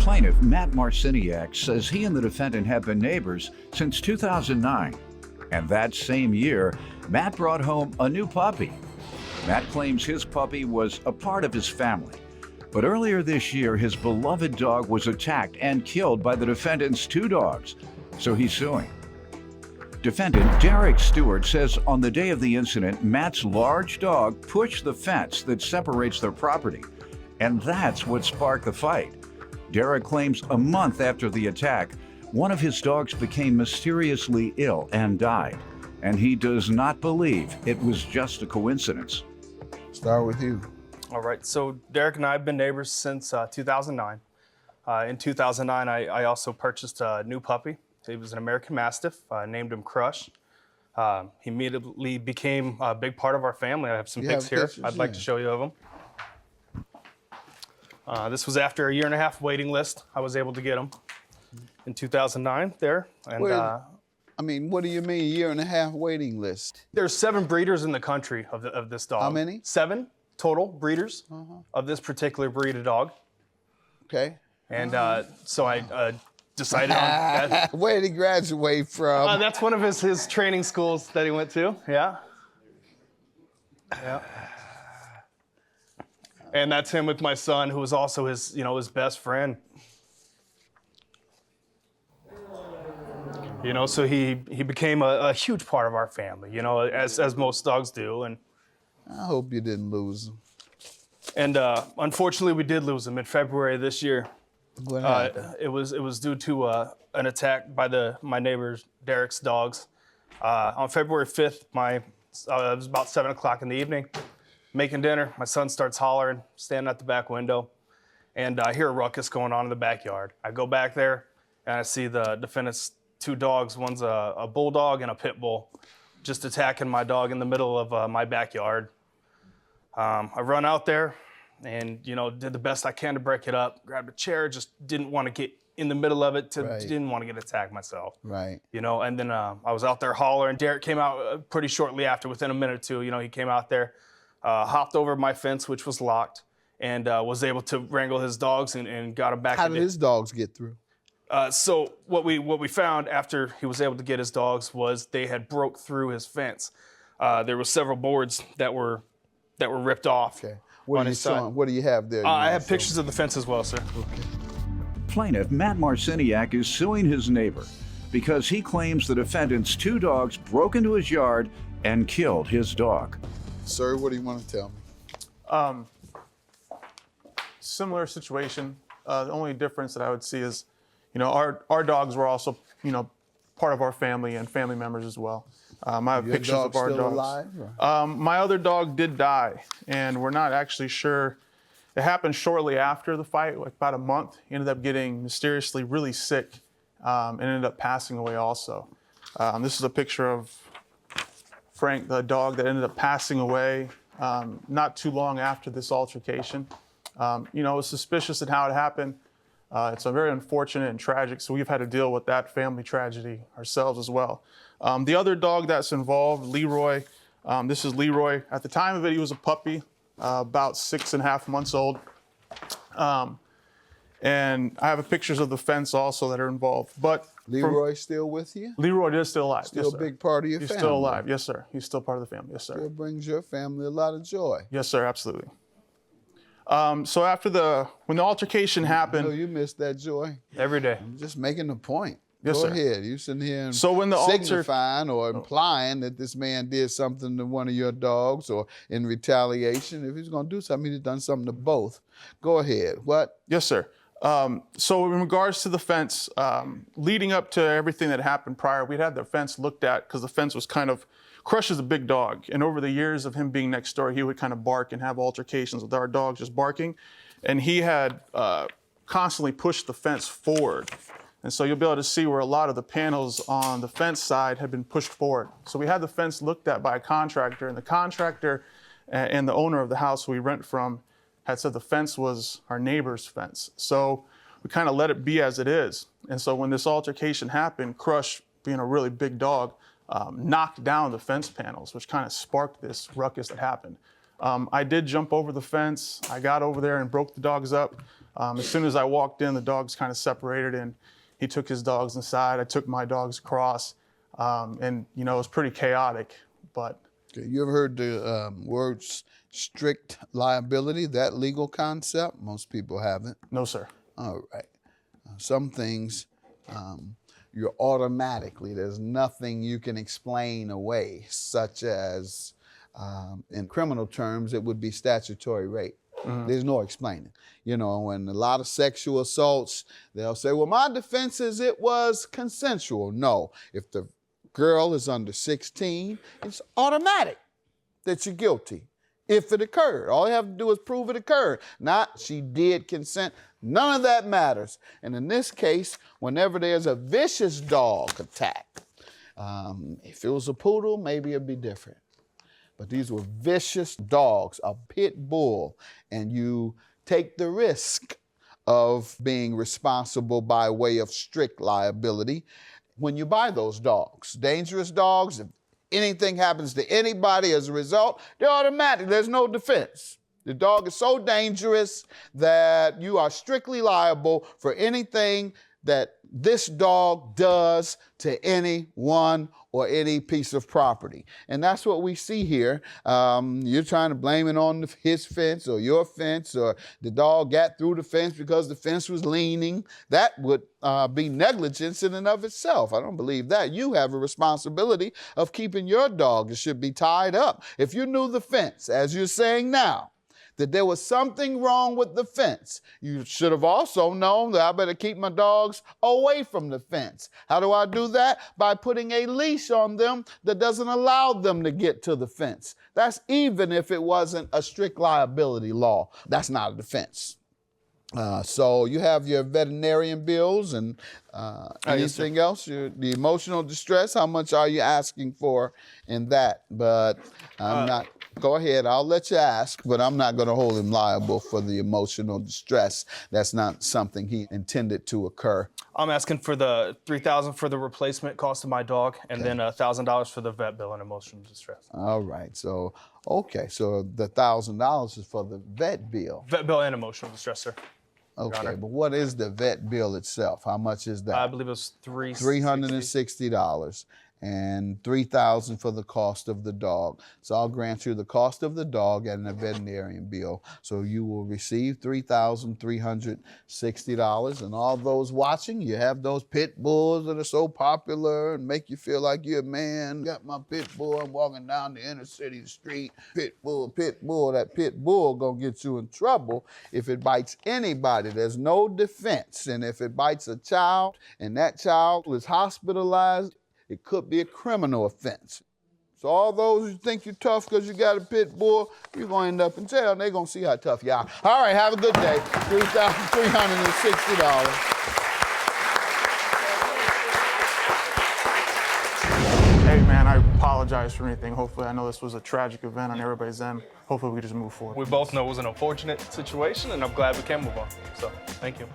Plaintiff Matt Marciniak says he and the defendant have been neighbors since 2009. And that same year, Matt brought home a new puppy. Matt claims his puppy was a part of his family. But earlier this year, his beloved dog was attacked and killed by the defendant's two dogs, so he's suing. Defendant Derek Stewart says on the day of the incident, Matt's large dog pushed the fence that separates their property, and that's what sparked the fight. Derek claims a month after the attack, one of his dogs became mysteriously ill and died, and he does not believe it was just a coincidence. Start with you. All right, so Derek and I have been neighbors since 2009. In 2009, I also purchased a new puppy. He was an American Mastiff. I named him Crush. He immediately became a big part of our family. I have some pics here. I'd like to show you of them. This was after a 1.5 year waiting list. I was able to get him in 2009 there. And I mean, what do you mean 1.5 year waiting list? There's 7 breeders in the country of this dog. How many? 7 total breeders of this particular breed of dog. Okay. And so I decided on that. Where did he graduate from? That's one of his training schools that he went to, yeah. Yeah. And that's him with my son, who was also his best friend. So he became a huge part of our family, as most dogs do. And I hope you didn't lose him. And unfortunately, we did lose him in February of this year. What happened? It was due to an attack by my neighbor's Derek's dogs. On February 5th, it was about 7 o'clock in the evening, making dinner. My son starts hollering, standing at the back window, and I hear a ruckus going on in the backyard. I go back there, and I see the defendant's 2 dogs. One's a bulldog and a pit bull, just attacking my dog in the middle of my backyard. I run out there and, did the best I can to break it up, grabbed a chair, just didn't want to get in the middle of it, didn't want to get attacked myself. Right. And then I was out there hollering. Derek came out pretty shortly after, within a minute or two. He came out there, hopped over my fence, which was locked, and was able to wrangle his dogs and got him back. How did his dogs get through? So what we found after he was able to get his dogs was they had broke through his fence. There were several boards that were ripped off. Okay. What are you showing? What do you have there? I have pictures of the fence as well, sir. Okay. Plaintiff Matt Marciniak is suing his neighbor because he claims the defendant's 2 dogs broke into his yard and killed his dog. Sir, what do you want to tell me? Similar situation. The only difference that I would see is, our dogs were also, part of our family and family members as well. I have Your pictures dog of our still dogs. alive? My other dog did die, and we're not actually sure. It happened shortly after the fight, like about a month. He ended up getting mysteriously really sick and ended up passing away also. This is a picture of Frank, the dog that ended up passing away not too long after this altercation. It was suspicious in how it happened. It's a very unfortunate and tragic, so we've had to deal with that family tragedy ourselves as well. The other dog that's involved, Leroy, this is Leroy. At the time of it, he was a puppy, about 6.5 months old. And I have pictures of the fence also that are involved. But Leroy still with you? Leroy is still alive. Still yes, a sir. big part of your He's family? still alive, yes, sir. He's still part of the family, yes, sir. Still brings your family a lot of joy. Yes, sir, absolutely. So after when the altercation happened, You missed that joy. Every day. I'm just making a point. Yes, Go sir. ahead. You sitting here and So when the signifying or implying that this man did something to one of your dogs or in retaliation. If he's going to do something, he's done something to both. Go ahead. What? Yes, sir. So in regards to the fence, leading up to everything that happened prior, we'd had the fence looked at because the fence was Crush is a big dog. And over the years of him being next door, he would kind of bark and have altercations with our dogs just barking. And he had constantly pushed the fence forward. And so you'll be able to see where a lot of the panels on the fence side had been pushed forward. So we had the fence looked at by a contractor, and the contractor and the owner of the house we rent from had said the fence was our neighbor's fence. So we kind of let it be as it is. And so when this altercation happened, Crush, being a really big dog, knocked down the fence panels, which kind of sparked this ruckus that happened. I did jump over the fence. I got over there and broke the dogs up. As soon as I walked in, the dogs kind of separated, and he took his dogs inside. I took my dogs across, and it was pretty chaotic. But you ever heard the words strict liability, that legal concept? Most people haven't. no, sir. All right. Some things you're automatically, there's nothing you can explain away, such as in criminal terms, it would be statutory rape. There's no explaining. When a lot of sexual assaults, they'll say, well, my defense is it was consensual. No, if the girl is under 16, it's automatic that you're guilty if it occurred. All you have to do is prove it occurred. Not she did consent. None of that matters. And in this case, whenever there's a vicious dog attack, if it was a poodle, maybe it'd be different. But these were vicious dogs, a pit bull, and you take the risk of being responsible by way of strict liability when you buy those dogs. Dangerous dogs, if anything happens to anybody as a result, they're automatic. There's no defense. The dog is so dangerous that you are strictly liable for anything that this dog does to anyone or any piece of property. And that's what we see here. You're trying to blame it on his fence or your fence, or the dog got through the fence because the fence was leaning. That would be negligence in and of itself. I don't believe that. You have a responsibility of keeping your dog. It should be tied up. If you knew the fence, as you're saying now, that there was something wrong with the fence, you should have also known that I better keep my dogs away from the fence. How do I do that? By putting a leash on them that doesn't allow them to get to the fence. That's even if it wasn't a strict liability law. That's not a defense. So you have your veterinarian bills and anything else? The emotional distress, how much are you asking for in that? But I'm not. Go ahead, I'll let you ask, but I'm not going to hold him liable for the emotional distress. That's not something he intended to occur. I'm asking for the $3,000 for the replacement cost of my dog, and then $1,000 for the vet bill and emotional distress. All right, so the $1,000 is for the vet bill. Vet bill and emotional distress, sir. Okay, but what is the vet bill itself? How much is that? I believe it was $360. And $3,000 for the cost of the dog. So I'll grant you the cost of the dog and the veterinarian bill. So you will receive $3,360. And all those watching, you have those pit bulls that are so popular and make you feel like you're a man. Got my pit bull, I'm walking down the inner city street. Pit bull, pit bull. That pit bull gonna get you in trouble if it bites anybody. There's no defense. And if it bites a child and that child is hospitalized, it could be a criminal offense. So all those who think you're tough because you got a pit bull, you're going to end up in jail, and they're going to see how tough you are. All right, have a good day. $3,360. Hey, man, I apologize for anything. Hopefully, I know this was a tragic event on everybody's end. Hopefully, we just move forward. We both know it was an unfortunate situation, and I'm glad we can move on. So, thank you.